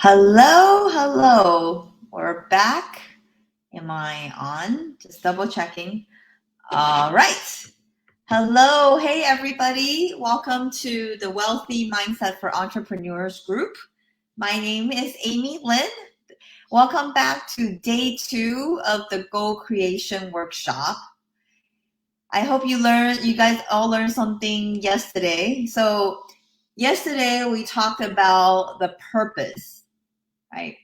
Hello, hello. We're back. Am I on? Just double checking. All right. Hello. Hey, everybody. Welcome to the Wealthy Mindset for Entrepreneurs group. My name is Amy Lin. Welcome back to day 2 of the Goal Creation Workshop. I hope you guys all learned something yesterday. So yesterday we talked about the purpose, right?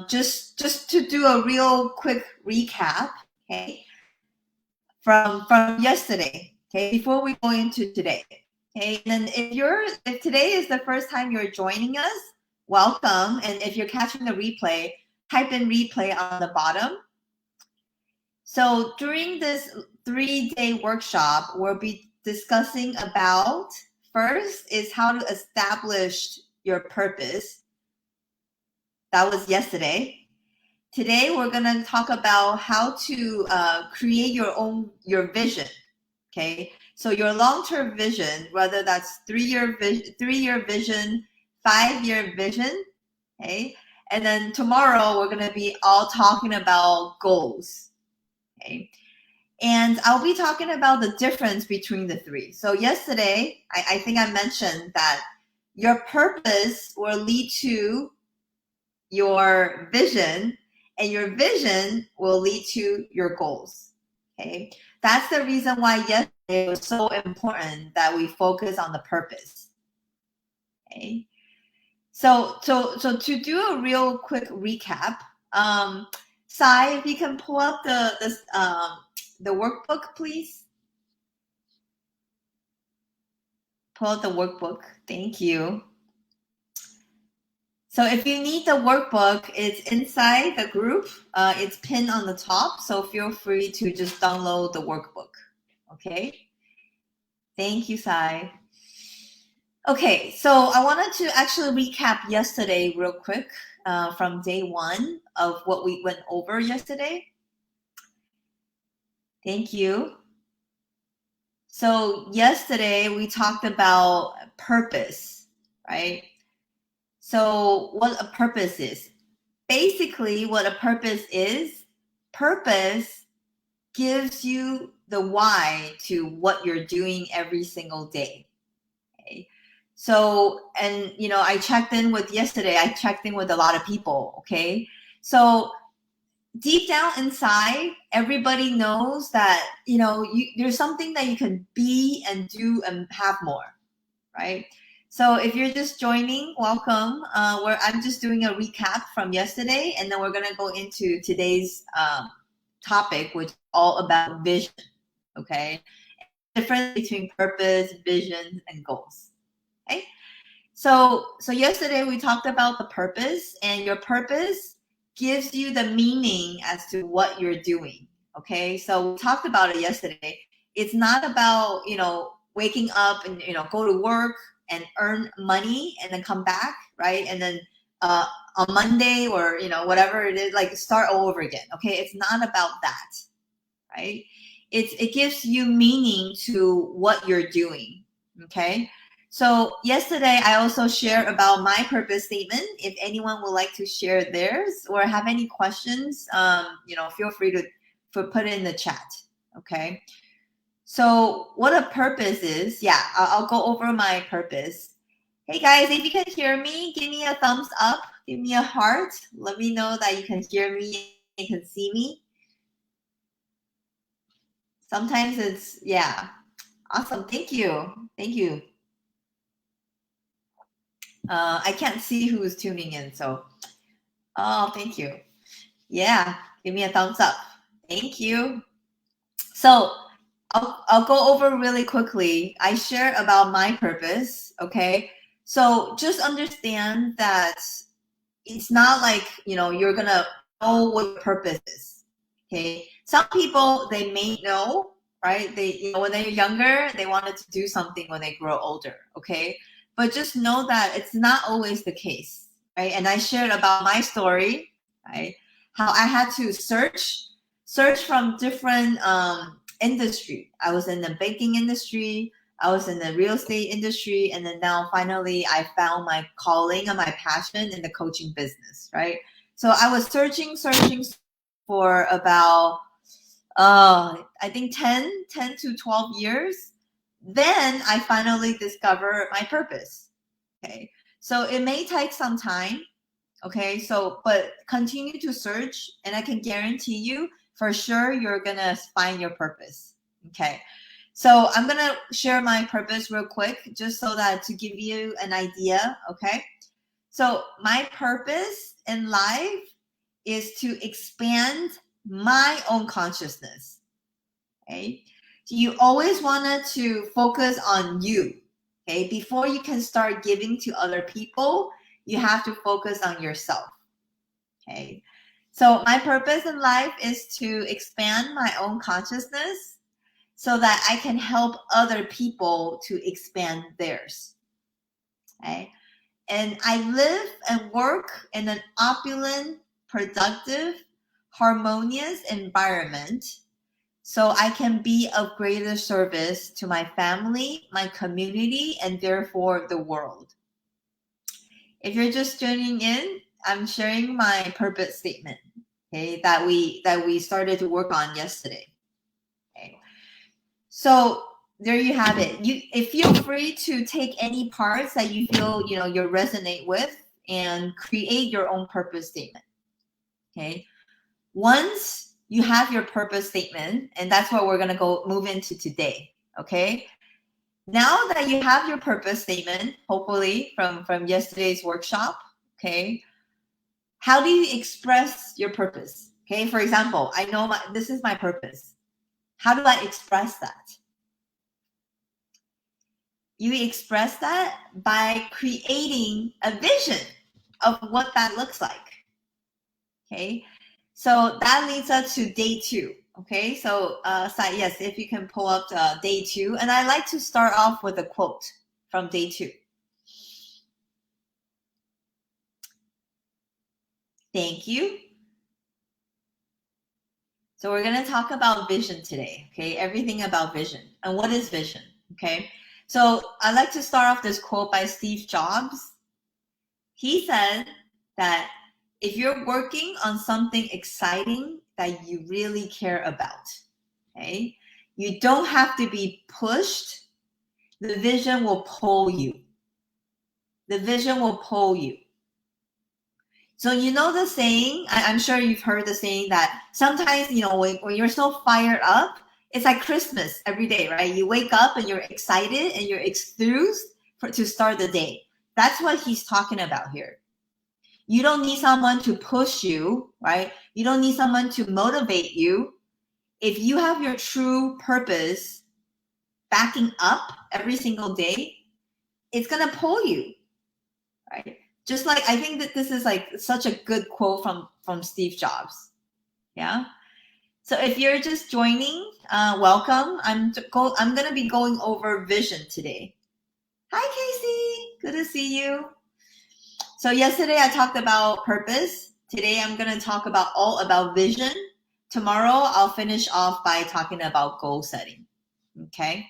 Just to do a real quick recap, okay, from yesterday, okay, before we go into today, okay. And then if today is the first time you're joining us, welcome. And if you're catching the replay, type in replay on the bottom. So during this 3-day workshop, we'll be discussing about, first is how to establish your purpose. That was yesterday. Today, we're going to talk about how to create your vision, okay? So your long-term vision, whether that's 3-year vision, 5-year vision, okay? And then tomorrow, we're going to be all talking about goals, okay? And I'll be talking about the difference between the three. So yesterday, I think I mentioned that your purpose will lead to your vision, and your vision will lead to your goals. Okay, that's the reason why yesterday it was so important that we focus on the purpose. Okay, so to do a real quick recap, Sai, if you can pull up the workbook, please. Pull out the workbook. Thank you. So if you need the workbook, it's inside the group. It's pinned on the top, so feel free to just download the workbook. Okay? Thank you, Sai. Okay, so I wanted to actually recap yesterday real quick from day 1 of what we went over yesterday. Thank you. So yesterday we talked about purpose, right? So what a purpose is. Basically, what a purpose gives you the why to what you're doing every single day. Okay. So, and I checked in with a lot of people. Okay. So deep down inside, everybody knows that, there's something that you can be and do and have more, right? So if you're just joining, welcome. I'm just doing a recap from yesterday, and then we're going to go into today's topic, which is all about vision, okay? Difference between purpose, vision, and goals, okay? So yesterday we talked about the purpose, and your purpose gives you the meaning as to what you're doing, okay? So we talked about it yesterday. It's not about, waking up and, go to work and earn money and then come back, right? And then on Monday or, whatever it is, like start all over again, okay? It's not about that, right? It gives you meaning to what you're doing, okay? So yesterday, I also shared about my purpose statement. If anyone would like to share theirs or have any questions, feel free to put it in the chat, okay? So what a purpose is, yeah, I'll go over my purpose. Hey guys, if you can hear me, give me a thumbs up, give me a heart. Let me know that you can hear me, you can see me. Sometimes it's, yeah, awesome, thank you. I can't see who's tuning in, so, oh, thank you. Yeah, give me a thumbs up. Thank you. So I'll go over really quickly. I share about my purpose, okay? So just understand that it's not like, you're going to know what your purpose is, okay? Some people, they may know, right? They, when they're younger, they wanted to do something when they grow older, okay? But just know that it's not always the case, right? And I shared about my story, right? How I had to search from different industry. I was in the banking industry. I was in the real estate industry, and then now finally I found my calling and my passion in the coaching business, right? So I was searching for about I think 10 to 12 years. Then I finally discovered my purpose. Okay. So it may take some time. Okay. So, but continue to search, and I can guarantee you for sure you're going to find your purpose. Okay. So I'm going to share my purpose real quick, just so that to give you an idea. Okay. So my purpose in life is to expand my own consciousness. Okay. So you always wanted to focus on you. Okay. Before you can start giving to other people, you have to focus on yourself. Okay. So my purpose in life is to expand my own consciousness so that I can help other people to expand theirs. Okay. And I live and work in an opulent, productive, harmonious environment so I can be of greater service to my family, my community, and therefore the world. If you're just tuning in, I'm sharing my purpose statement, okay, that we started to work on yesterday. Okay. So there you have it. You feel free to take any parts that you feel you resonate with and create your own purpose statement. Okay. Once you have your purpose statement, and that's what we're going to move into today. Okay. Now that you have your purpose statement, hopefully from yesterday's workshop, okay, how do you express your purpose? Okay. For example, I know this is my purpose. How do I express that? You express that by creating a vision of what that looks like. Okay. So that leads us to day 2. Okay. So, yes, if you can pull up day 2. And I like to start off with a quote from day 2. Thank you. So we're going to talk about vision today. Okay. Everything about vision. And what is vision? Okay. So I like to start off this quote by Steve Jobs. He said that if you're working on something exciting that you really care about, okay, you don't have to be pushed. The vision will pull you. The vision will pull you. So you know the saying, I'm sure you've heard the saying that sometimes, when you're so fired up, it's like Christmas every day, right? You wake up and you're excited and you're enthused to start the day. That's what he's talking about here. You don't need someone to push you, right? You don't need someone to motivate you. If you have your true purpose backing up every single day, it's going to pull you, right? Just like, I think that this is like such a good quote from Steve Jobs. Yeah. So if you're just joining, welcome. I'm going to be going over vision today. Hi, Casey. Good to see you. So yesterday I talked about purpose. Today I'm going to talk all about vision. Tomorrow I'll finish off by talking about goal setting. Okay.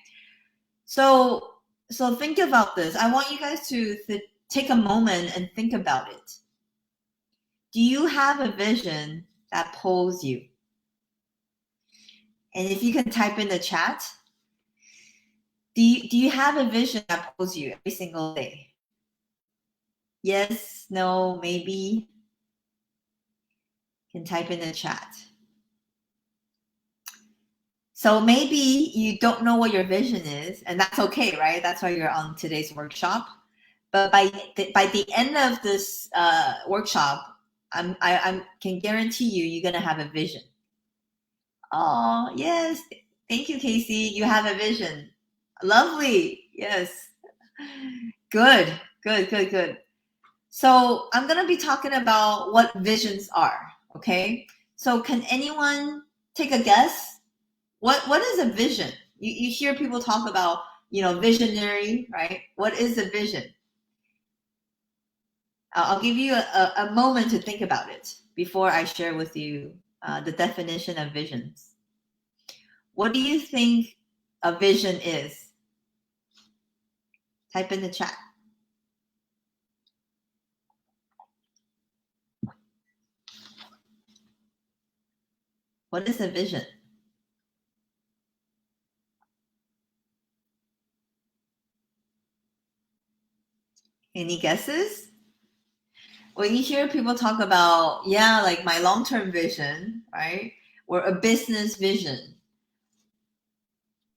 So think about this. I want you guys to take a moment and think about it. Do you have a vision that pulls you? And if you can type in the chat, do you have a vision that pulls you every single day? Yes, no, maybe. You can type in the chat. So maybe you don't know what your vision is, and that's okay, right? That's why you're on today's workshop. But by the end of this workshop, I can guarantee you're gonna have a vision. Oh yes, thank you, Casey. You have a vision. Lovely. Yes. Good. So I'm gonna be talking about what visions are. Okay. So can anyone take a guess? What is a vision? You hear people talk about, visionary, right? What is a vision? I'll give you a moment to think about it before I share with you the definition of visions. What do you think a vision is? Type in the chat. What is a vision? Any guesses? When you hear people talk about, yeah, like my long-term vision, right? Or a business vision.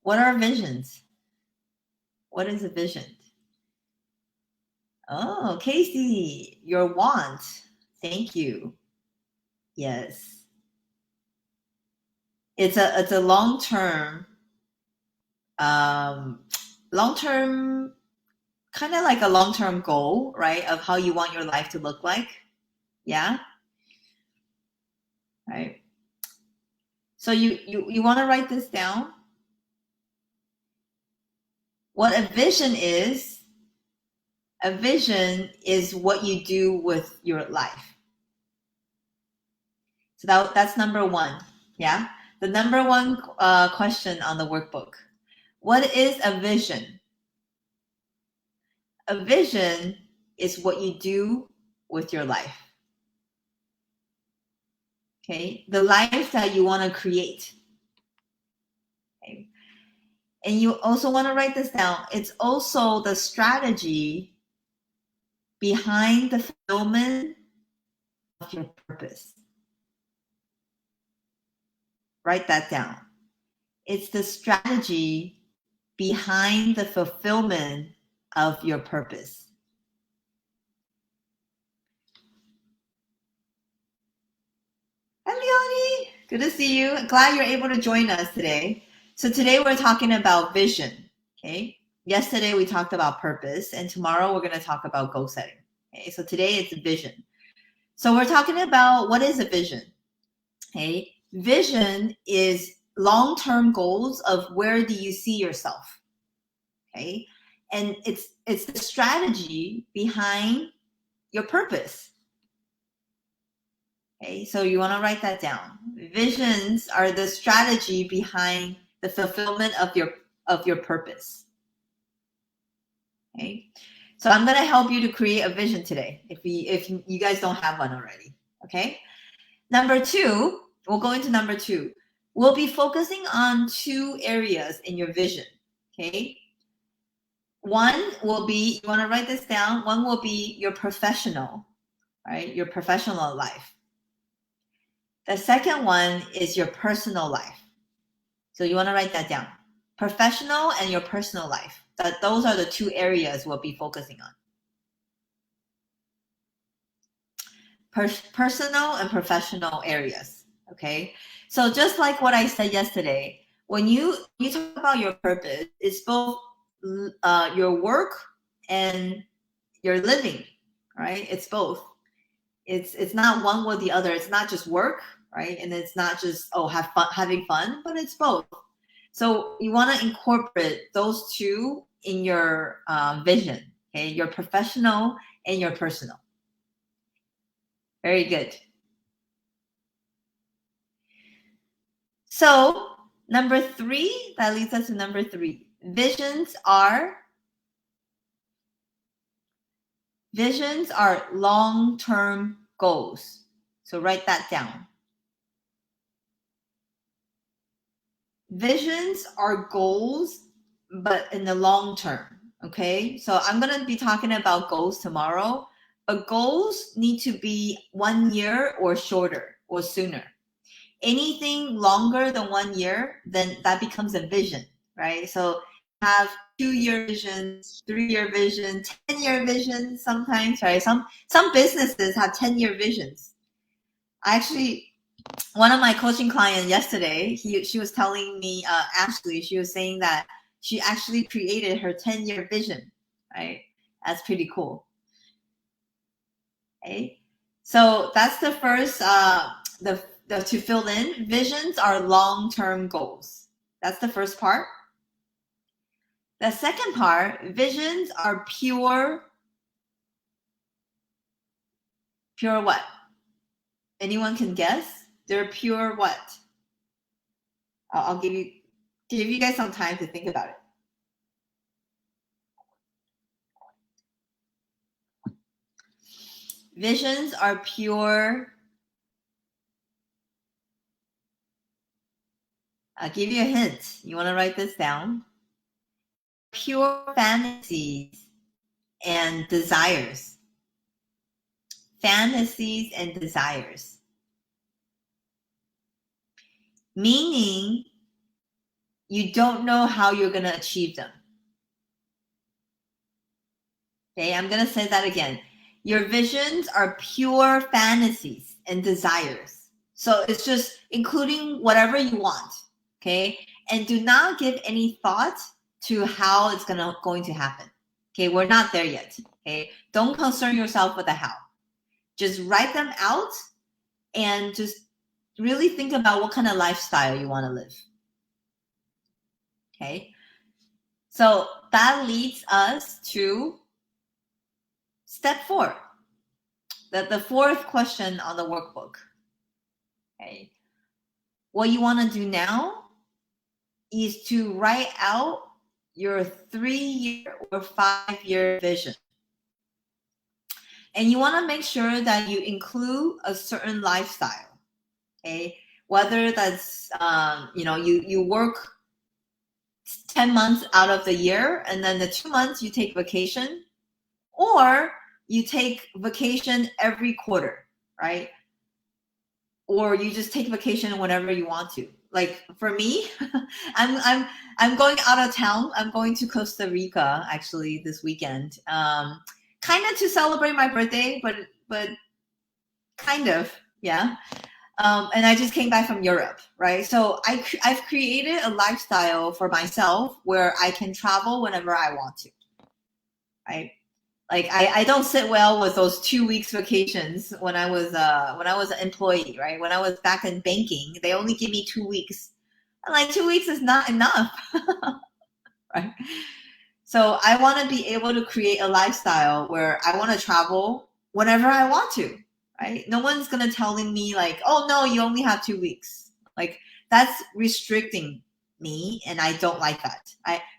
What are visions? What is a vision? Oh, Casey, your want. Thank you. Yes. It's a long-term, long-term, kind of like a long-term goal, right? Of how you want your life to look like. Yeah. Right. So you want to write this down? What a vision is what you do with your life. So that's number one. Yeah. The number one question on the workbook. What is a vision? A vision is what you do with your life. Okay. The life that you want to create. Okay. And you also want to write this down. It's also the strategy behind the fulfillment of your purpose. Write that down. It's the strategy behind the fulfillment of your purpose. Hi, Leonie. Good to see you. Glad you're able to join us today. So today we're talking about vision. Okay. Yesterday we talked about purpose, and tomorrow we're going to talk about goal setting. Okay. So today it's vision. So we're talking about what is a vision. Okay. Vision is long-term goals of where do you see yourself. Okay. And it's the strategy behind your purpose. Okay, so you want to write that down. Visions are the strategy behind the fulfillment of your purpose. Okay, so I'm going to help you to create a vision today if you guys don't have one already. Okay, number two, we'll go into number two. We'll be focusing on two areas in your vision. Okay, one will be, you want to write this down. One will be your professional, right? Your professional life. The second one is your personal life. So you want to write that down. Professional and your personal life. Those are the two areas we'll be focusing on. Personal and professional areas. Okay. So just like what I said yesterday, when you talk about your purpose, it's both your work and your living, right? It's both. It's not one or the other. It's not just work, right? And it's not just having fun, but it's both. So you want to incorporate those two in your vision, okay? Your professional and your personal. Very good. So number three, that leads us to number three. Visions are long-term goals. So write that down. Visions are goals, but in the long term. Okay, so I'm going to be talking about goals tomorrow, but goals need to be 1 year or shorter or sooner. Anything longer than 1 year, then that becomes a vision, right? So have 2-year visions, 3-year vision, 10-year visions sometimes, right? Some businesses have 10-year visions. One of my coaching clients yesterday, she was telling me, Ashley, she was saying that she actually created her 10-year vision, right? That's pretty cool. Okay, so that's the first, to fill in. Visions are long-term goals. That's the first part. The second part, visions are pure what? Anyone can guess? They're pure what? I'll give you guys some time to think about it. Visions are pure. I'll give you a hint. You want to write this down? Pure fantasies and desires. Fantasies and desires. Meaning you don't know how you're going to achieve them. Okay, I'm going to say that again. Your visions are pure fantasies and desires. So it's just including whatever you want. Okay, and do not give any thought to how it's going to happen. Okay, we're not there yet. Okay, don't concern yourself with the how. Just write them out and just really think about what kind of lifestyle you want to live. Okay, so that leads us to step 4. The fourth question on the workbook. Okay, what you want to do now is to write out your 3-year or 5-year vision. And you want to make sure that you include a certain lifestyle. Okay, whether that's you work 10 months out of the year, and then the 2 months you take vacation, or you take vacation every quarter, right? Or you just take vacation whenever you want to. Like for me, I'm going out of town. I'm going to Costa Rica actually this weekend, kind of to celebrate my birthday, but kind of, yeah. And I just came back from Europe, right? So I've created a lifestyle for myself where I can travel whenever I want to, right? Like I don't sit well with those 2 weeks vacations when I was an employee, right? When I was back in banking, they only give me 2 weeks. And like 2 weeks is not enough, right? So I want to be able to create a lifestyle where I want to travel whenever I want to, right? No one's going to telling me like, oh no, you only have 2 weeks. Like that's restricting me, and I don't like that.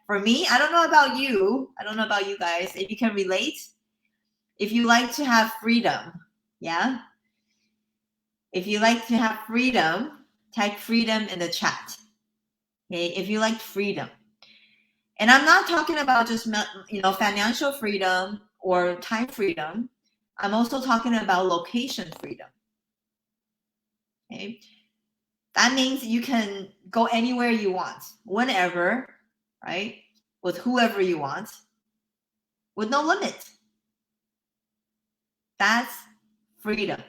For me, I don't know about you. I don't know about you guys. If you can relate, if you like to have freedom, yeah? If you like to have freedom, type freedom in the chat. Okay, if you like freedom. And I'm not talking about just financial freedom or time freedom. I'm also talking about location freedom. Okay? That means you can go anywhere you want, whenever, right? With whoever you want, with no limit. That's freedom.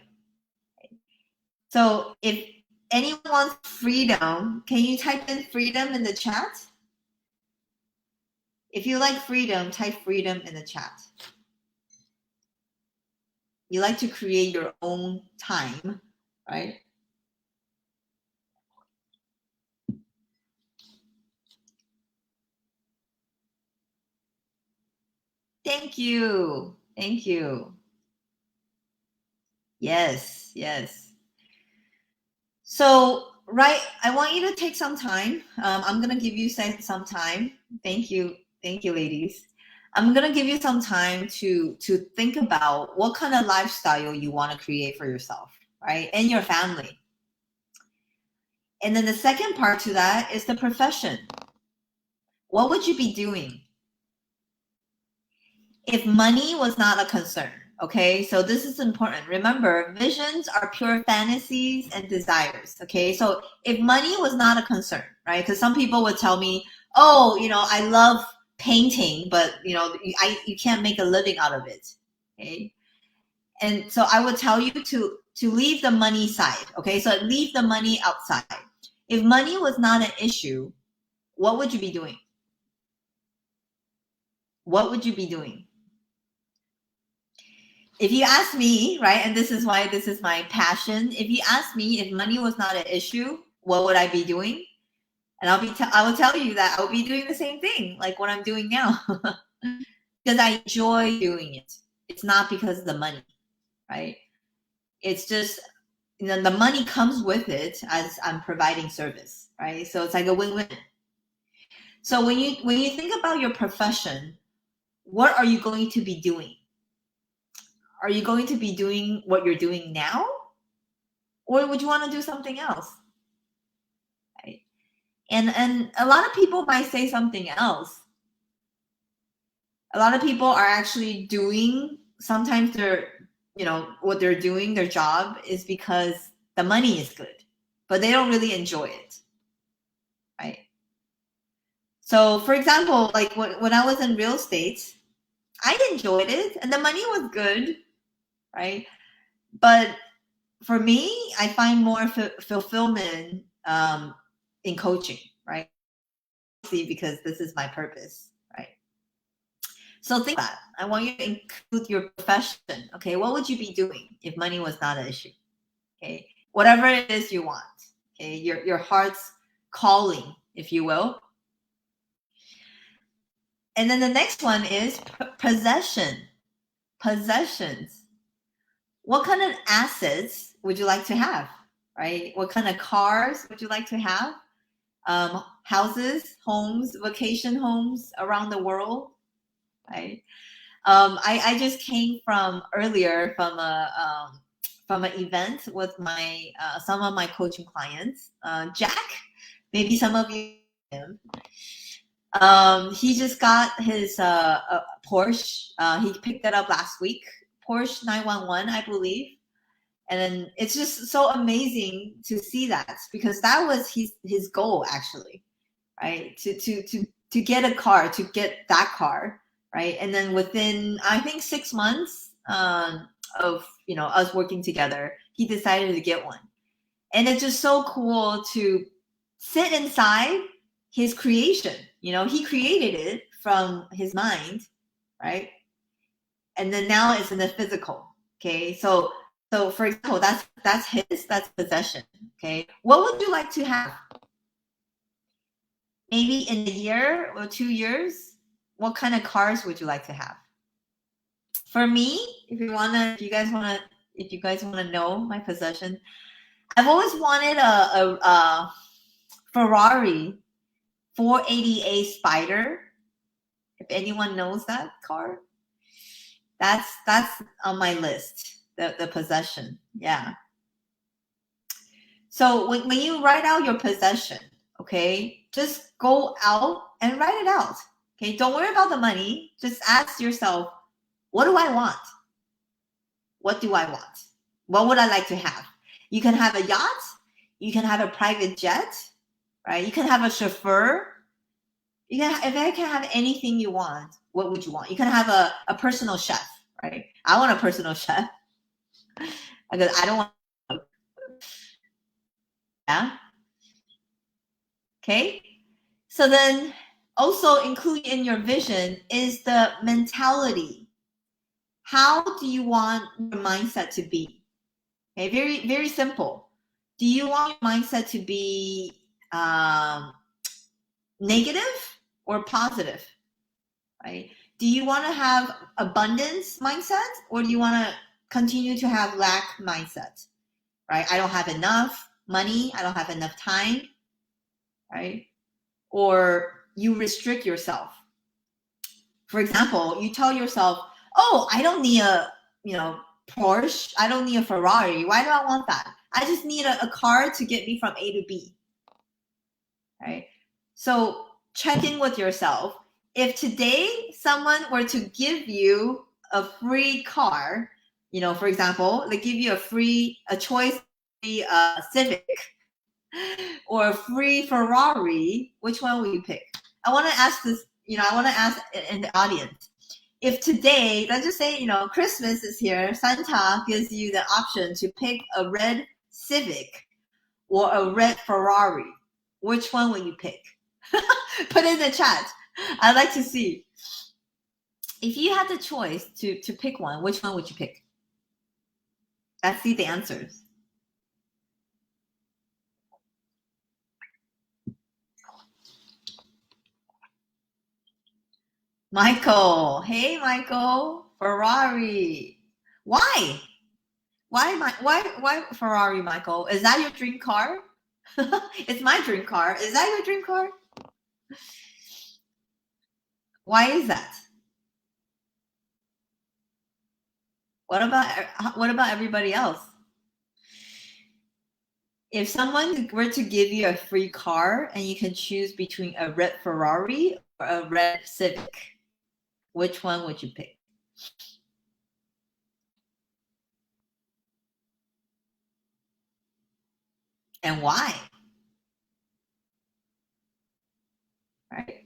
So if anyone wants freedom, can you type in freedom in the chat? If you like freedom, type freedom in the chat. You like to create your own time, right? Thank you. Thank you. Yes, yes. So, right, I want you to take some time. I'm going to give you some time. Thank you. Thank you, ladies. I'm going to give you some time to think about what kind of lifestyle you want to create for yourself, right? And your family. And then the second part to that is the profession. What would you be doing if money was not a concern? Okay, so this is important. Remember, visions are pure fantasies and desires. Okay, so if money was not a concern, right? Because some people would tell me, oh, I love painting, but you can't make a living out of it. Okay, and so I would tell you to leave the money side. Okay, so leave the money outside. If money was not an issue, what would you be doing? What would you be doing? If you ask me, right, and this is why this is my passion. If you ask me if money was not an issue, what would I be doing? And I will tell you that I'll be doing the same thing, like what I'm doing now, because I enjoy doing it. It's not because of the money, right? It's just the money comes with it as I'm providing service, right? So it's like a win-win. So when you think about your profession, what are you going to be doing? Are you going to be doing what you're doing now? Or would you want to do something else? Right? And a lot of people might say something else. A lot of people are actually doing, sometimes they're, what they're doing, their job is because the money is good, but they don't really enjoy it. Right? So for example, like when I was in real estate, I enjoyed it and the money was good, right? But for me, I find more fulfillment in coaching, right? See, because this is my purpose, right? So think about that. I want you to include your profession. Okay, what would you be doing if money was not an issue? Okay, whatever it is you want. Okay, your heart's calling, if you will. And then the next one is possessions. What kind of assets would you like to have, right? What kind of cars would you like to have? Houses, homes, vacation homes around the world, right? I just came from earlier from an event with my some of my coaching clients. Jack, maybe some of you know him. He just got his Porsche. He picked it up last week. Porsche 911, I believe. And then it's just so amazing to see that, because that was his goal, actually, right? To get a car, to get that car, right? And then within, I think, 6 months of us working together, he decided to get one. And it's just so cool to sit inside his creation. He created it from his mind, right? And then now it's in the physical. Okay, so for example, that's possession. Okay, what would you like to have? Maybe in a year or 2 years, what kind of cars would you like to have? For me, if you guys wanna know my possession, I've always wanted a Ferrari 488 Spider. If anyone knows that car, that's on my list. The possession, yeah. So when you write out your possession, okay, just go out and write it out. Okay, don't worry about the money. Just ask yourself, what do I want? What do I want? What would I like to have? You can have a yacht. You can have a private jet, right? You can have a chauffeur. If I can have anything you want, what would you want? You can have a personal chef, right? I want a personal chef because I don't want. Yeah. Okay. So then also include in your vision is the mentality. How do you want your mindset to be? Okay, very, very simple. Do you want your mindset to be negative or positive? Right? Do you want to have abundance mindset, or do you want to continue to have lack mindset? Right? I don't have enough money. I don't have enough time. Right? Or you restrict yourself. For example, you tell yourself, oh, I don't need a Porsche. I don't need a Ferrari. Why do I want that? I just need a car to get me from A to B. Right? So check in with yourself. If today someone were to give you a free car, for example, they give you a choice, a Civic or a free Ferrari, which one will you pick? I want to ask this, I want to ask in the audience. If today, let's just say, Christmas is here, Santa gives you the option to pick a red Civic or a red Ferrari, which one will you pick? Put in the chat. I'd like to see. If you had the choice to pick one, which one would you pick? Let's see the answers. Michael. Hey, Michael. Ferrari. Why? Why Ferrari, Michael? Is that your dream car? It's my dream car. Is that your dream car? Why is that? What about everybody else? If someone were to give you a free car and you can choose between a red Ferrari or a red Civic, which one would you pick? And why? Right?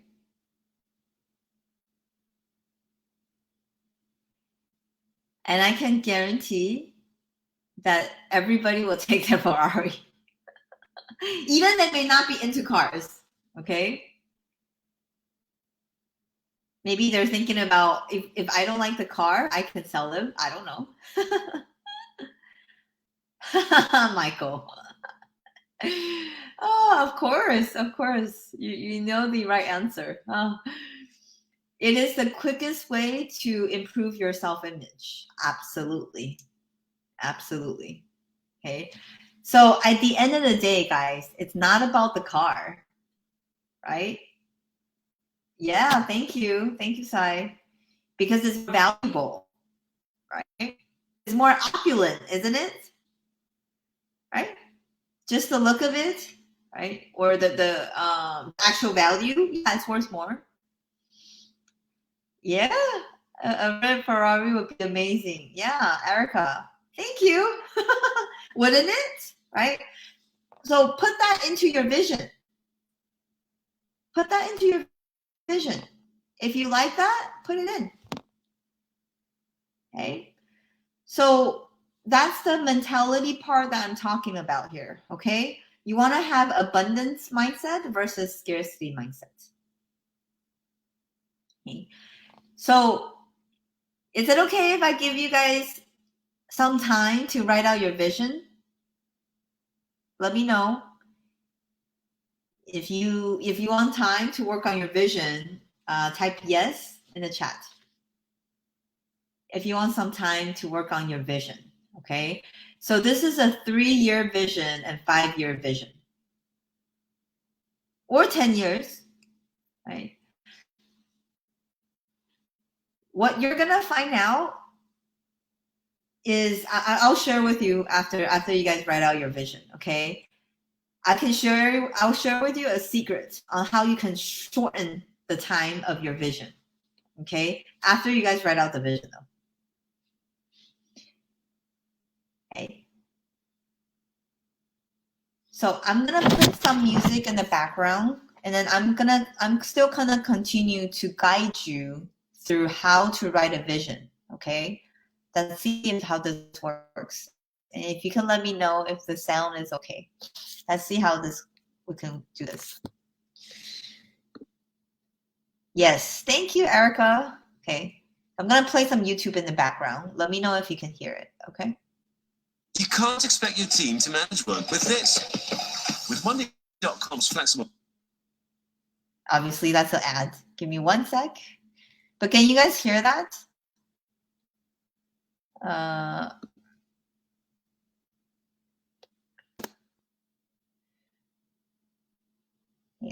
And I can guarantee that everybody will take the Ferrari. Even they may not be into cars. Okay? Maybe they're thinking about if I don't like the car, I can sell them. I don't know. Michael. Oh, of course, of course. You know the right answer. Oh. It is the quickest way to improve your self-image. Absolutely. Absolutely. Okay. So at the end of the day, guys, it's not about the car, right? Yeah, thank you. Thank you, Sai. Because it's valuable, right? It's more opulent, isn't it? Right? Just the look of it, right? Or the actual value, yeah, it's worth more. Yeah, a red Ferrari would be amazing. Yeah, Erica, thank you. Wouldn't it? Right? So put that into your vision. Put that into your vision. If you like that, put it in. Okay. So that's the mentality part that I'm talking about here. Okay. You want to have abundance mindset versus scarcity mindset. Okay. So is it okay if I give you guys some time to write out your vision? Let me know. If you want time to work on your vision, type yes in the chat. If you want some time to work on your vision, okay? So this is a 3-year vision and 5-year vision. Or 10 years, right? What you're gonna find out is, I'll share with you after you guys write out your vision, okay? I'll share with you a secret on how you can shorten the time of your vision, okay? After you guys write out the vision though. Okay. So I'm gonna put some music in the background, and then I'm still gonna continue to guide you through how to write a vision. Okay, let's see how this works. And if you can let me know if the sound is okay. Let's see how we can do this. Yes, thank you, Erica. Okay, I'm gonna play some YouTube in the background. Let me know if you can hear it. Okay. You can't expect your team to manage work with this. With Monday.com's flexible. Obviously, that's an ad. Give me 1 sec. But can you guys hear that?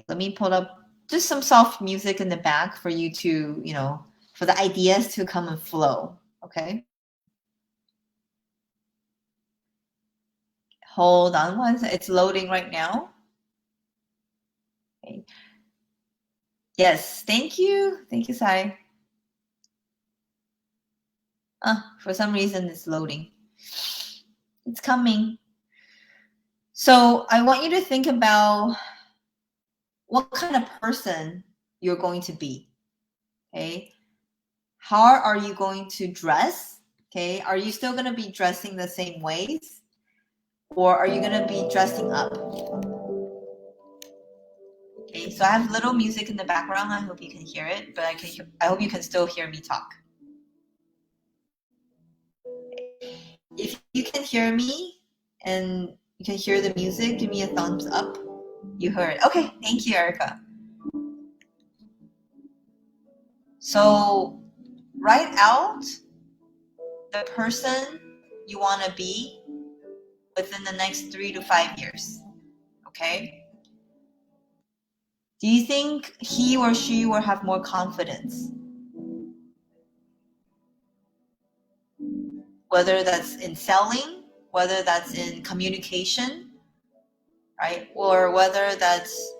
Let me pull up just some soft music in the back for you to, for the ideas to come and flow. Okay. Hold on one second. It's loading right now. Okay. Yes, thank you. Thank you, Sai. For some reason it's loading. It's coming. So I want you to think about what kind of person you're going to be. Okay. How are you going to dress? Okay. Are you still going to be dressing the same ways? Or are you going to be dressing up? Okay, so I have little music in the background. I hope you can hear it, but I hope you can still hear me talk. If you can hear me and you can hear the music, give me a thumbs up. You heard. Okay, thank you, Erica. So write out the person you want to be within the next 3 to 5 years. Okay? Do you think he or she will have more confidence? whether that's in selling, whether that's in communication, right? Or whether that's,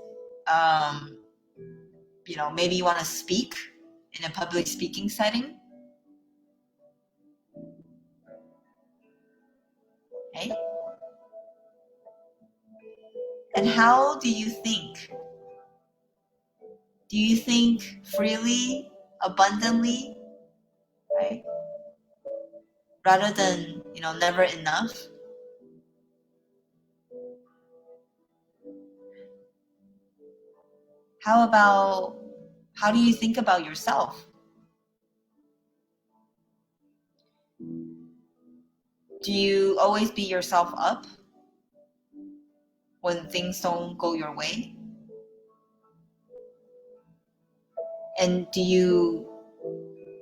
maybe you want to speak in a public speaking setting. Okay. And how do you think? Do you think freely, abundantly, right? Rather than, never enough? How do you think about yourself? Do you always beat yourself up when things don't go your way? And do you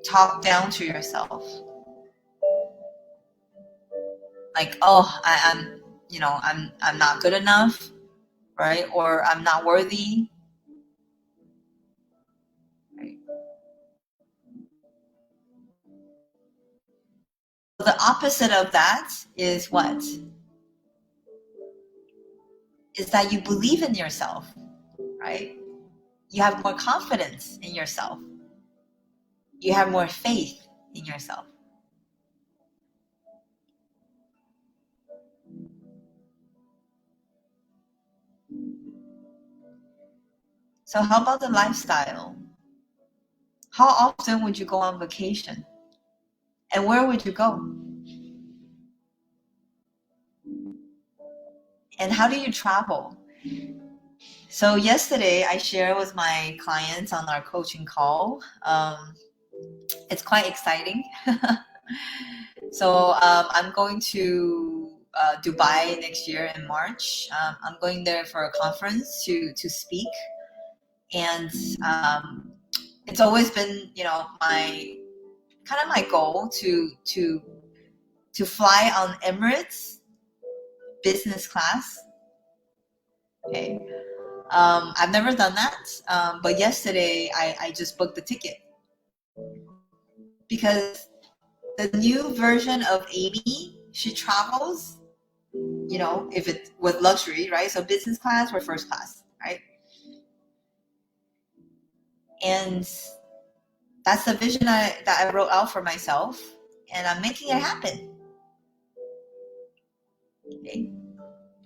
talk down to yourself? Like, oh, I'm not good enough, right? Or I'm not worthy, right? The opposite of that is what? Is that you believe in yourself, right? You have more confidence in yourself. You have more faith in yourself. So how about the lifestyle? How often would you go on vacation? And where would you go? And how do you travel? So yesterday I shared with my clients on our coaching call. It's quite exciting. So I'm going to Dubai next year in March. I'm going there for a conference to speak, and it's always been, my goal to fly on Emirates business class. Okay, I've never done that, but yesterday I just booked the ticket because the new version of Amy, she travels, if it's with luxury, right? So business class or first class, right? And that's the vision that I wrote out for myself, and I'm making it happen. Okay.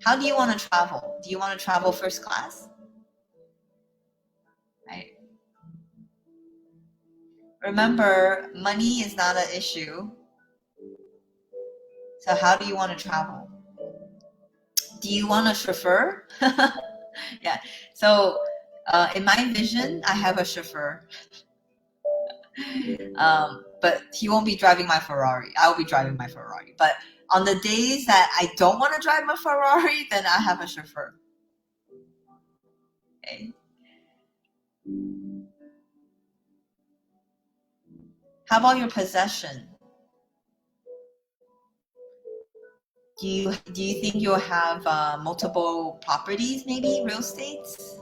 How do you want to travel? Do you want to travel first class? Right. Remember, money is not an issue. So how do you want to travel? Do you want a chauffeur? Yeah. So in my vision, I have a chauffeur. But he won't be driving my Ferrari. I'll be driving my Ferrari. But on the days that I don't want to drive my Ferrari, then I have a chauffeur. Okay. How about your possession? Do you think you'll have multiple properties, maybe real estates?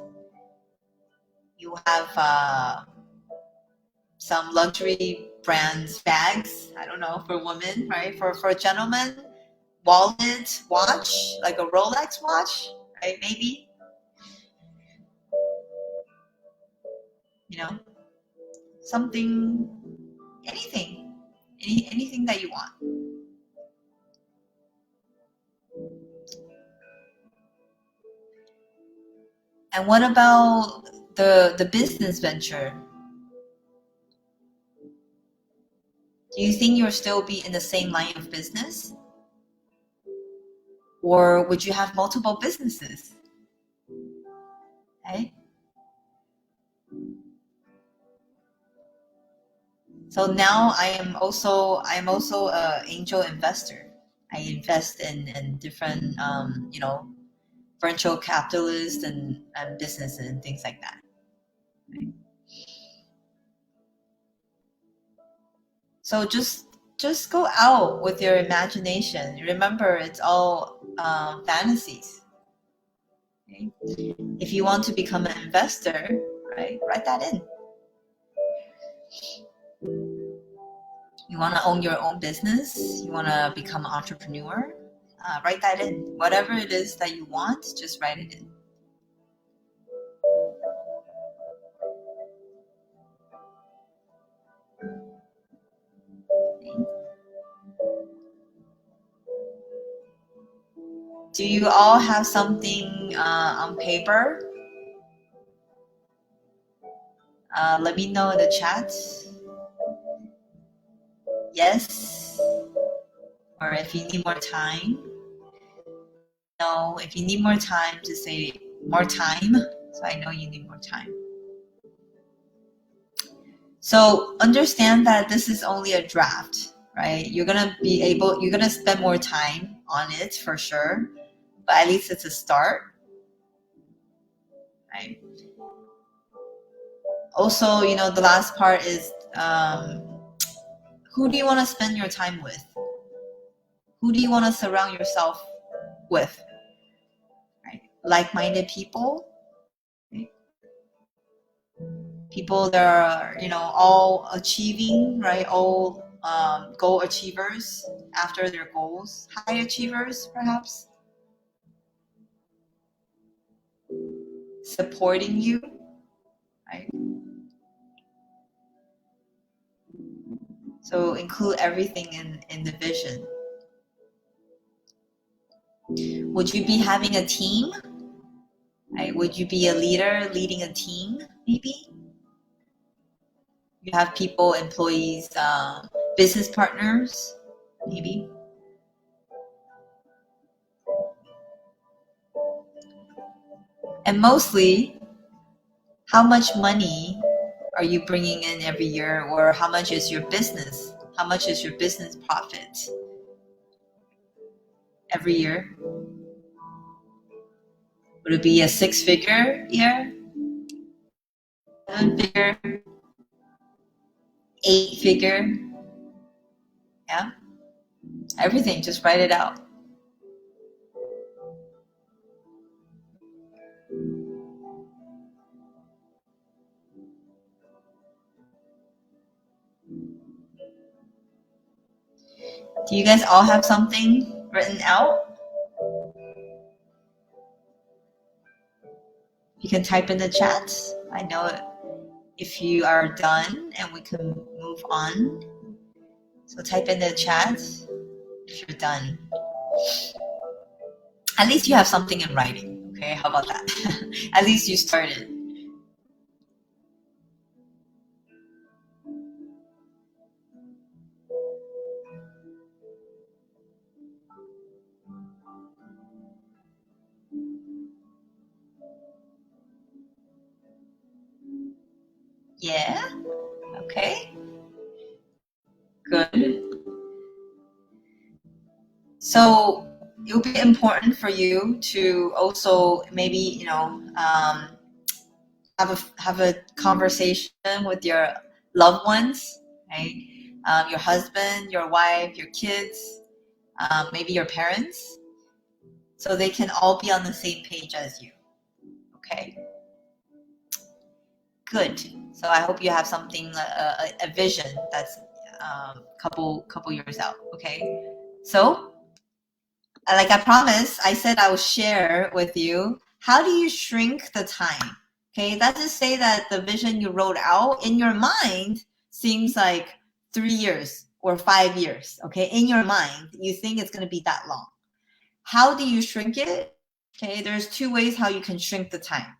You have some luxury brands bags. I don't know, for women, right? For gentlemen, wallet, watch, like a Rolex watch, right? Maybe, something, anything, anything that you want. And what about the business venture? Do you think you'll still be in the same line of business? Or would you have multiple businesses? Okay. So now I am also a angel investor. I invest in different venture capitalists and businesses and things like that. Right? So just go out with your imagination. Remember, it's all fantasies. Okay? If you want to become an investor, right, write that in. You want to own your own business. You want to become an entrepreneur. Write that in. Whatever it is that you want, just write it in. Do you all have something on paper? Let me know in the chat. Yes. Or if you need more time. No, if you need more time, just say more time. So I know you need more time. So understand that this is only a draft, right? You're gonna spend more time on it for sure, but at least it's a start, right? Also, the last part is who do you want to spend your time with? Who do you want to surround yourself with? Right? Like-minded people, right? People that are, all achieving, right? All goal achievers after their goals, high achievers, perhaps, supporting you, right? So include everything in the vision. Would you be having a team? Right? Would you be a leader leading a team, maybe? You have people, employees, business partners, maybe. And mostly, how much money are you bringing in every year, or how much is your business? How much is your business profit every year? Would it be a 6-figure year? 7-figure? 8-figure? Yeah? Everything, just write it out. Do you guys all have something written out? You can type in the chat. I know if you are done and we can move on. So type in the chat if you're done. At least you have something in writing. Okay, how about that? At least you started. Yeah? Okay. Good. So it will be important for you to also maybe, have a conversation with your loved ones, right? Your husband, your wife, your kids, maybe your parents, so they can all be on the same page as you. Okay. Good. So I hope you have something, a vision that's couple years out. Okay. So, like I promised, I said I will share with you, how do you shrink the time? Okay, let's just say that the vision you wrote out in your mind seems like 3 years or 5 years. Okay, in your mind, you think it's going to be that long. How do you shrink it? Okay, there's 2 ways how you can shrink the time.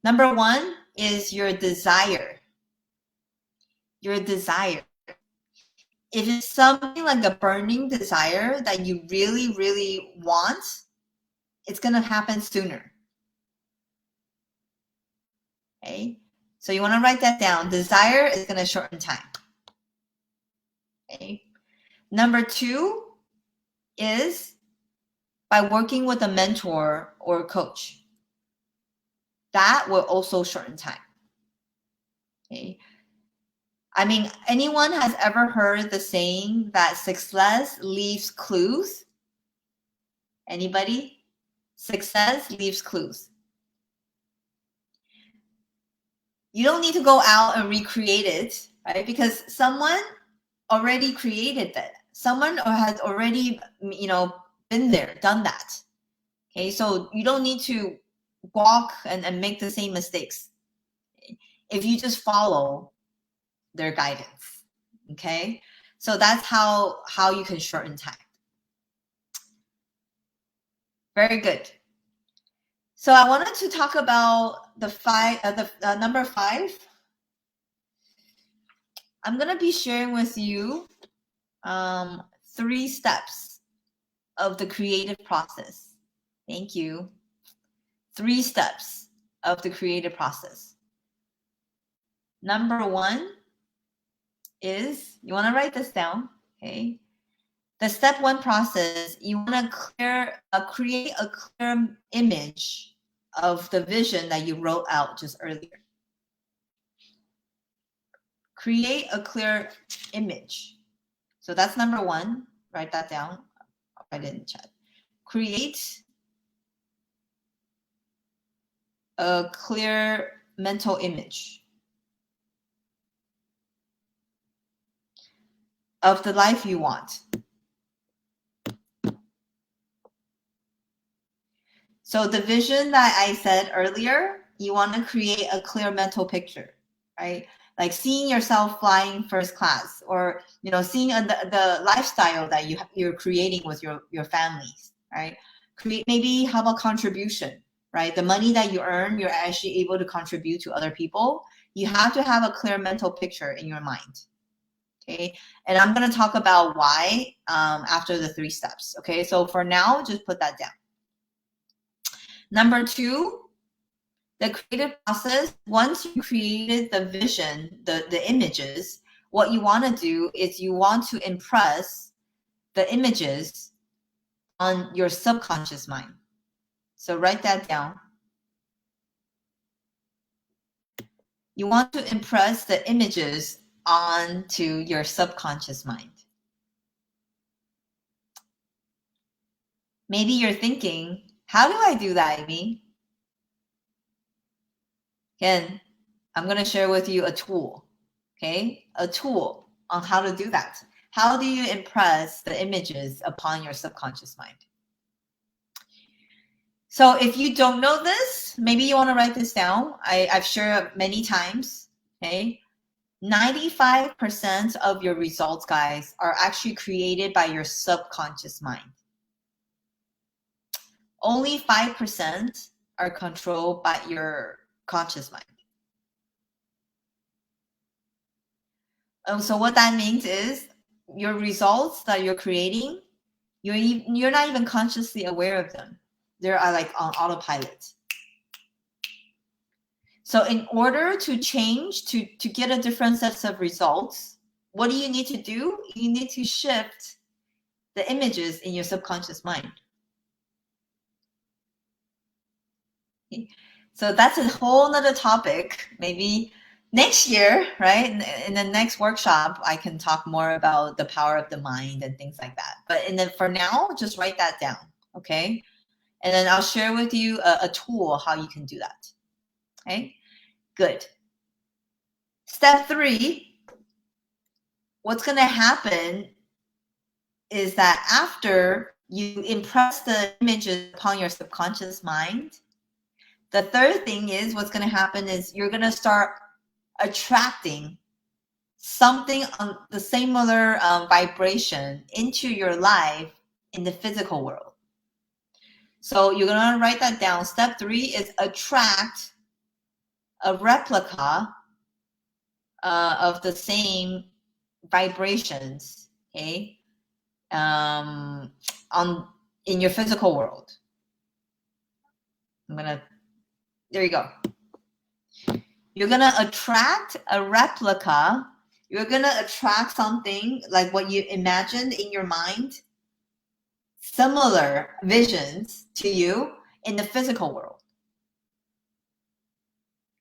Number 1 is your desire. Your desire. If it's something like a burning desire that you really, really want, it's going to happen sooner. Okay, so you want to write that down. Desire is going to shorten time. Okay. Number 2 is by working with a mentor or a coach. That will also shorten time. Okay. I mean, anyone has ever heard the saying that success leaves clues? Anybody? Success leaves clues. You don't need to go out and recreate it. right? Because someone already created that. Someone has already, been there, done that. Okay, so you don't need to walk and make the same mistakes if you just follow their guidance. Okay, so that's how you can shorten time. Very good. So I wanted to talk about the number 5. I'm gonna be sharing with you 3 steps of the creative process. Thank you. 3 steps of the creative process. Number 1 is, you want to write this down, okay? The step 1 process, you want to create a clear image of the vision that you wrote out just earlier. Create a clear image. So that's number 1. Write that down. I'll write it in chat. Create a clear mental image of the life you want. So the vision that I said earlier, you want to create a clear mental picture, right? Like seeing yourself flying first class, or seeing the lifestyle that you're creating with your families, right? Maybe how about contribution, right? The money that you earn, you're actually able to contribute to other people. You have to have a clear mental picture in your mind. Okay, and I'm going to talk about why after the 3 steps. Okay, so for now, just put that down. Number 2, the creative process. Once you created the vision, the images, what you want to do is you want to impress the images on your subconscious mind. So write that down. You want to impress the images onto your subconscious mind. Maybe you're thinking, how do I do that, Amy? Again, I'm going to share with you a tool, okay? A tool on how to do that. How do you impress the images upon your subconscious mind? So if you don't know this, maybe you want to write this down. I've shared many times, okay? 95% of your results, guys, are actually created by your subconscious mind. Only 5% are controlled by your conscious mind. So what that means is your results that you're creating, you're not even consciously aware of them. They are like on autopilot. So in order to change, to get a different set of results, what do you need to do? You need to shift the images in your subconscious mind. Okay. So that's a whole nother topic. Maybe next year, right? In the next workshop, I can talk more about the power of the mind and things like that. But for now, just write that down, okay? And then I'll share with you a tool how you can do that. Okay, good. Step 3, what's going to happen is that after you impress the images upon your subconscious mind, the third thing is what's going to happen is you're going to start attracting something on the similar vibration into your life in the physical world. So you're going to write that down. Step 3 is attract a replica of the same vibrations, okay, in your physical world. There you go. You're gonna attract a replica. You're gonna attract something like what you imagined in your mind, similar visions to you in the physical world.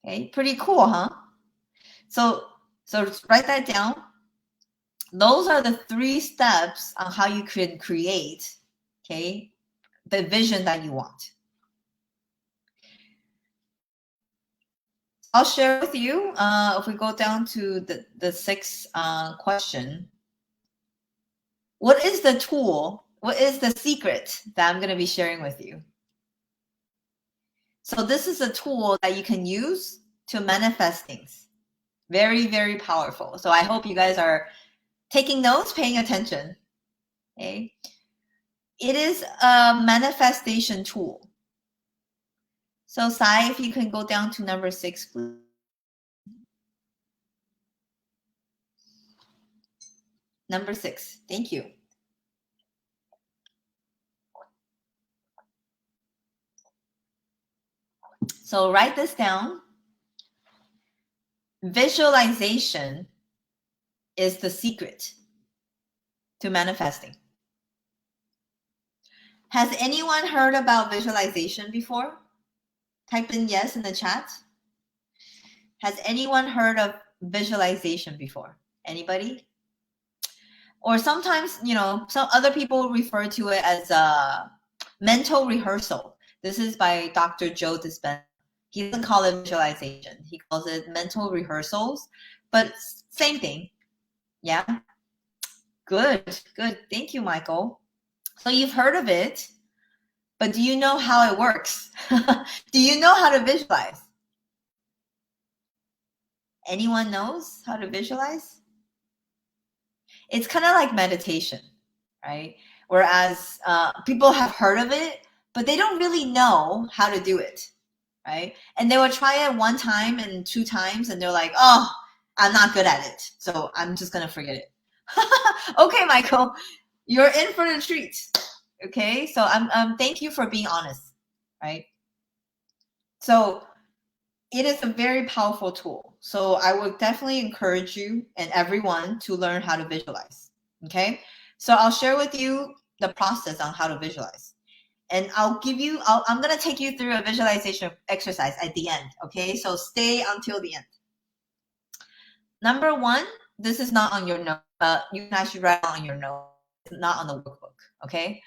Okay, pretty cool, huh? So write that down. Those are the 3 steps on how you can create, okay, the vision that you want. I'll share with you, if we go down to the sixth question, what is the tool? What is the secret that I'm going to be sharing with you? So this is a tool that you can use to manifest things. Very, very powerful. So I hope you guys are taking notes, paying attention. Okay. It is a manifestation tool. So Sai, if you can go down to number 6, please. Number 6. Thank you. So write this down. Visualization is the secret to manifesting. Has anyone heard about visualization before? Type in yes in the chat. Has anyone heard of visualization before? Anybody? Or sometimes, you know, some other people refer to it as a mental rehearsal. This is by Dr. Joe Dispenza. He doesn't call it visualization. He calls it mental rehearsals, but same thing. Yeah. Good, good. Thank you, Michael. So you've heard of it, but do you know how it works? Do you know how to visualize? Anyone knows how to visualize? It's kind of like meditation, right? Whereas people have heard of it, but they don't really know how to do it, right? And they will try it 1 time and 2 times, and they're like, oh, I'm not good at it, so I'm just going to forget it. Okay, Michael, you're in for the treat. Okay, so thank you for being honest, right? So it is a very powerful tool. So I would definitely encourage you and everyone to learn how to visualize. Okay, so I'll share with you the process on how to visualize. And I'll give you, I'm going to take you through a visualization exercise at the end. Okay, so stay until the end. Number 1, this is not on your note. You can actually write on your note. It's not on the workbook. Okay.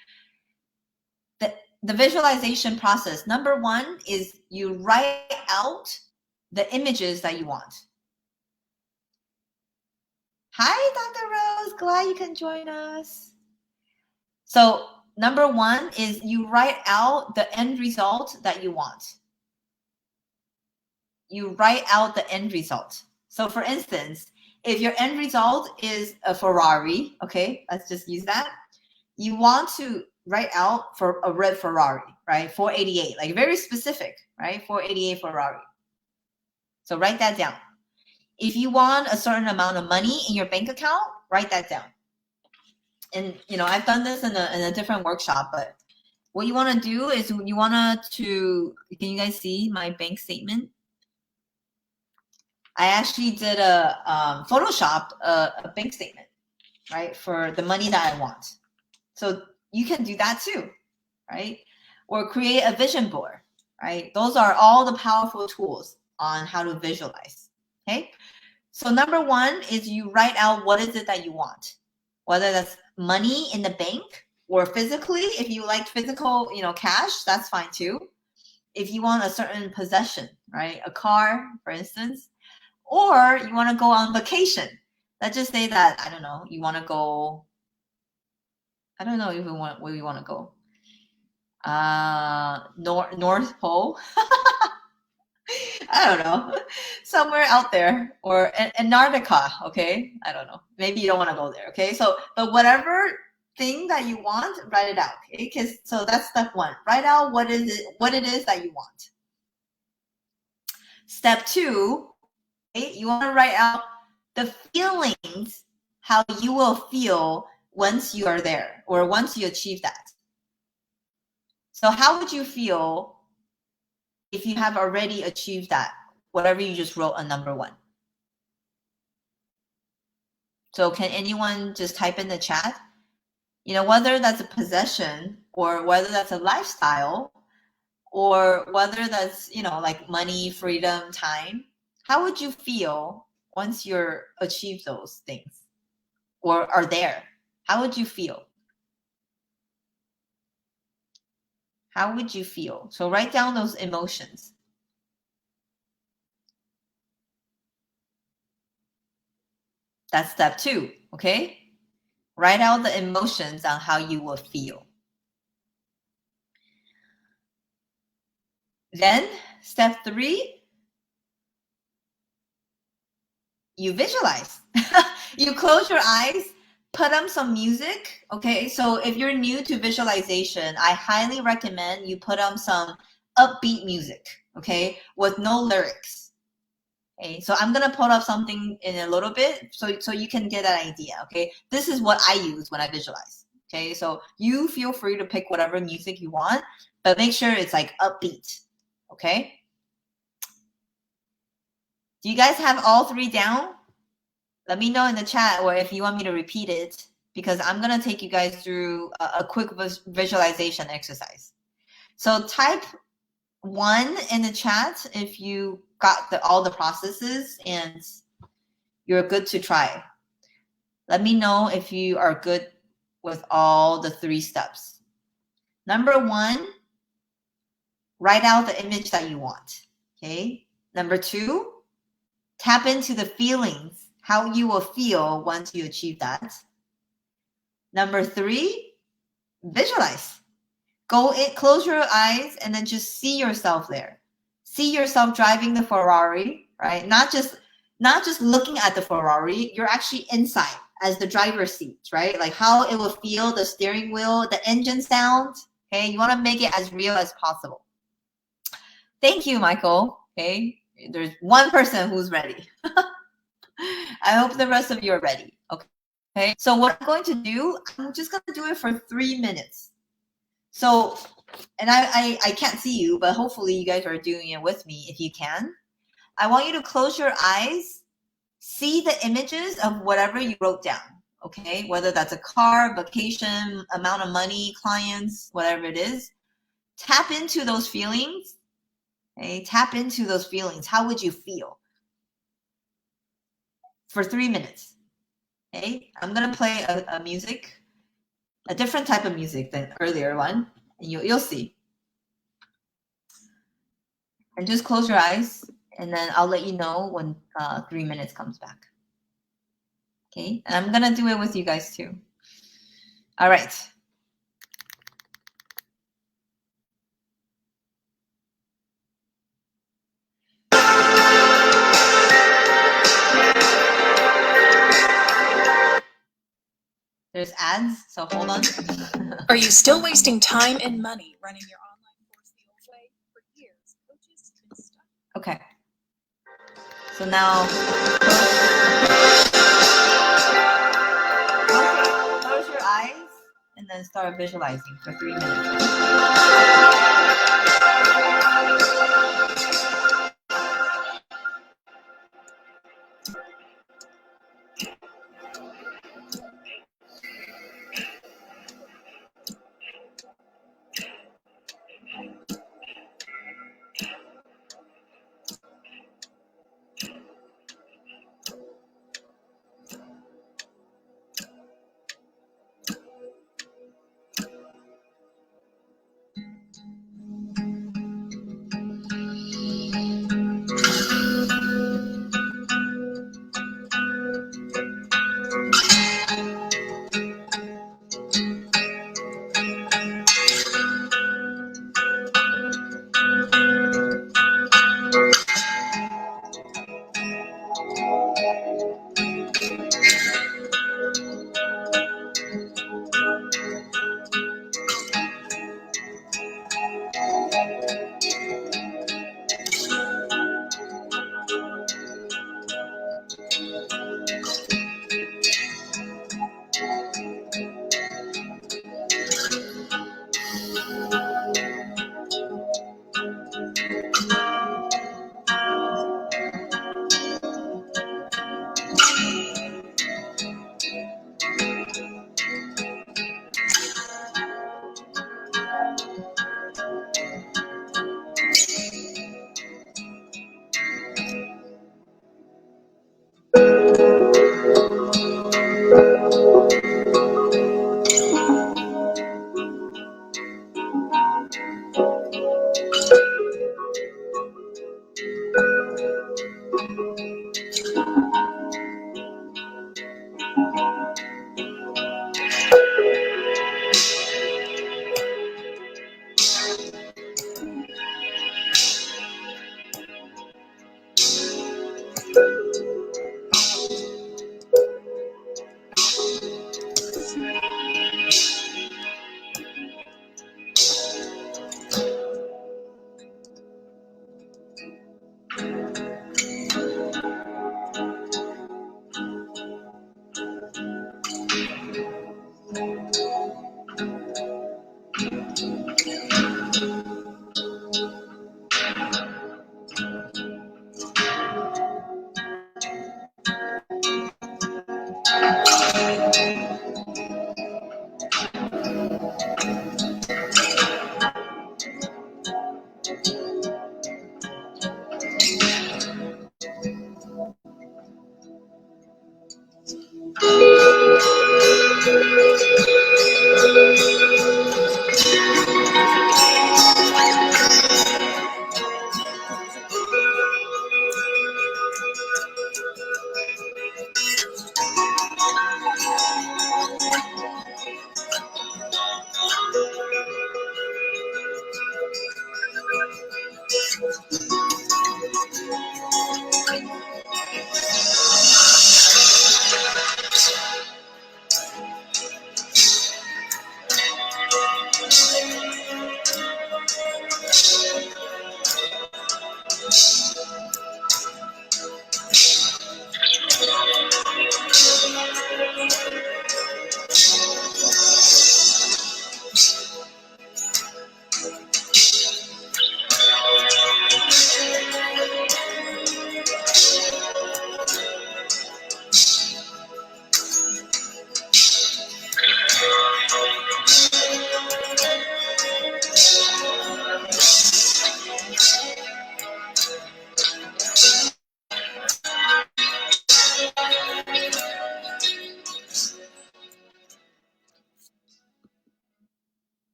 The visualization process, number 1 is you write out the images that you want. Hi, Dr. Rose. Glad you can join us. So number 1 is you write out the end result that you want. You write out the end result. So for instance, if your end result is a Ferrari, okay, let's just use that. You want to write out for a red Ferrari, right? 488, like very specific, right? 488 Ferrari. So write that down. If you want a certain amount of money in your bank account, write that down. And you know, I've done this in a different workshop, but what you want to do is you want to, can you guys see my bank statement? I actually did a Photoshop a bank statement, right? For the money that I want. So you can do that too, right? Or create a vision board, right? Those are all the powerful tools on how to visualize, okay? So number 1 is you write out what is it that you want, whether that's money in the bank or physically. If you like physical, you know, cash, that's fine too. If you want a certain possession, right? A car, for instance, or you want to go on vacation. Let's just say that, I don't know, you want to go, I don't know even where you want to go. North Pole. I don't know, somewhere out there, or Antarctica. Okay, I don't know. Maybe you don't want to go there. Okay, so but whatever thing that you want, write it out. Okay, because so that's step 1. Write out what it is that you want. Step 2, okay, you want to write out the feelings, how you will feel once you are there or once you achieve that. So how would you feel if you have already achieved that, whatever you just wrote on number 1? So can anyone just type in the chat? You know, whether that's a possession or whether that's a lifestyle or whether that's, you know, like money, freedom, time, how would you feel once you're achieved those things or are there? How would you feel? How would you feel? So write down those emotions. That's step 2, okay? Write out the emotions on how you will feel. Then, step 3, you visualize. You close your eyes, put on some music, okay? So if you're new to visualization, I highly recommend you put on some upbeat music, okay? With no lyrics. Okay, so I'm gonna put up something in a little bit so you can get an idea, okay? This is what I use when I visualize, okay? So you feel free to pick whatever music you want, but make sure it's like upbeat, okay? Do you guys have all 3 down? Let me know in the chat, or if you want me to repeat it, because I'm going to take you guys through a quick visualization exercise. So type 1 in the chat if you got all the processes and you're good to try. Let me know if you are good with all the 3 steps. Number 1, write out the image that you want. Okay. Number 2, tap into the feelings, how you will feel once you achieve that. Number 3, visualize. Go in, close your eyes, and then just see yourself there. See yourself driving the Ferrari, right? Not just looking at the Ferrari. You're actually inside as the driver's seat, right? Like how it will feel, the steering wheel, the engine sound. Okay, you want to make it as real as possible. Thank you, Michael. Okay, there's one person who's ready. I hope the rest of you are ready. Okay, so what I'm going to do, I'm just going to do it for 3 minutes. So, and I can't see you, but hopefully you guys are doing it with me if you can. I want you to close your eyes, see the images of whatever you wrote down, okay? Whether that's a car, vacation, amount of money, clients, whatever it is. Tap into those feelings, okay? Tap into those feelings. How would you feel? For 3 minutes, okay? I'm going to play a music, a different type of music than earlier one, and you'll see. And just close your eyes, and then I'll let you know when 3 minutes comes back. Okay, and I'm gonna do it with you guys too. All right. There's ads, so hold on. Are you still wasting time and money running your online course the old way? For years, coaches have been stuck. Okay. So now close your eyes and then start visualizing for 3 minutes.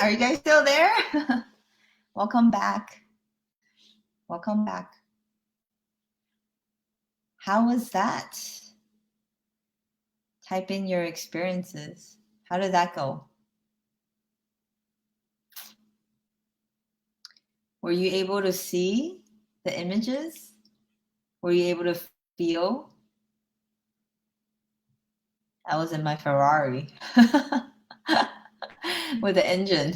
Are you guys still there? Welcome back. Welcome back. How was that? Type in your experiences. How did that go? Were you able to see the images? Were you able to feel? I was in my Ferrari with the engine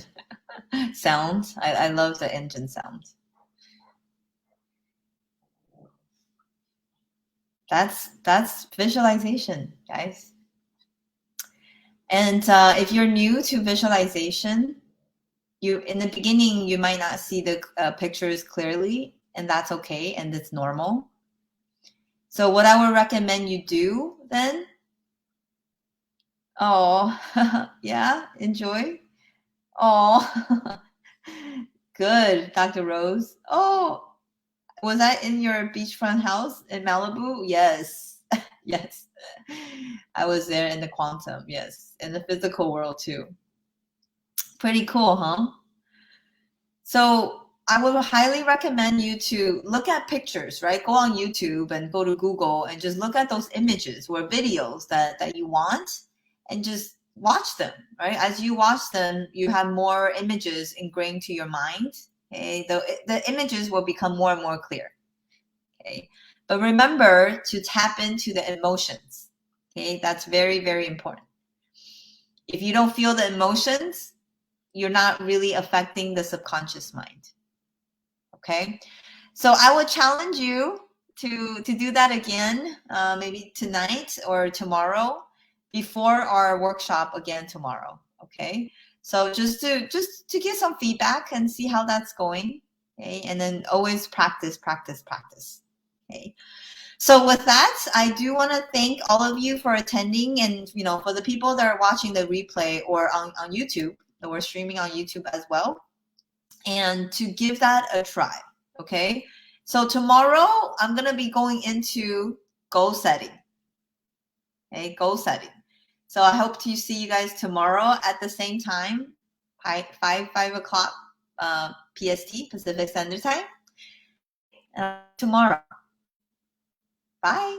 sound. I love the engine sound. That's visualization, guys. And if you're new to visualization, in the beginning you might not see the pictures clearly, and that's okay, and it's normal. So what I would recommend you do then, yeah, enjoy. Good, Dr. Rose. Was that in your beachfront house in Malibu? Yes. Yes. I was there in the quantum, yes, in the physical world too. Pretty cool, huh? So I would highly recommend you to look at pictures, right? Go on YouTube and go to Google and just look at those images or videos that you want and just watch them, right? As you watch them, you have more images ingrained to your mind. Okay, the images will become more and more clear. Okay, but remember to tap into the emotions. Okay, that's very, very important. If you don't feel the emotions, you're not really affecting the subconscious mind. Okay, so I would challenge you to do that again, maybe tonight or tomorrow before our workshop again tomorrow. Okay, so just to get some feedback and see how that's going. Okay, and then always practice. Okay. So with that, I do want to thank all of you for attending, and for the people that are watching the replay or on YouTube, that we're streaming on YouTube as well, and to give that a try. Okay. So tomorrow I'm going to be going into goal setting. Okay, goal setting. So I hope to see you guys tomorrow at the same time, 5 o'clock PST, Pacific Standard Time. Tomorrow. Bye.